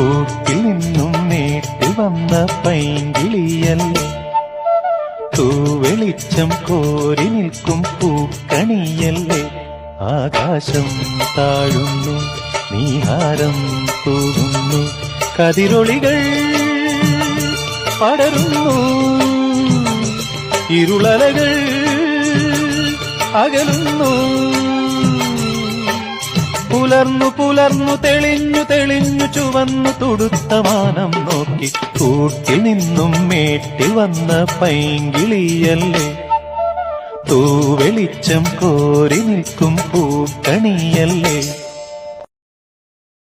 കൂട്ടിൽ നിന്നും നേട്ടി വന്ന പൈങ്കിളിയല്ലേ, തൂവെളിച്ചം കോരി നിൽക്കും പൂക്കണിയല്ലേ. ആകാശം താഴുന്നു, നീഹാരം തൂകുന്നു, കതിരൊളികൾ പടരുന്നു, ഇരുളലകൾ അകലുന്നു. പുലർന്നു പുലർന്നു തെളിഞ്ഞു തെളിഞ്ഞു ചുവന്നു തുടുത്ത മാനം നോക്കി, കൂട്ടിൽ നിന്നും മേട്ടി വന്ന പൈങ്കിളിയല്ലേ, തൂവെളിച്ചം കോരി നിൽക്കും പൂക്കണിയല്ലേ.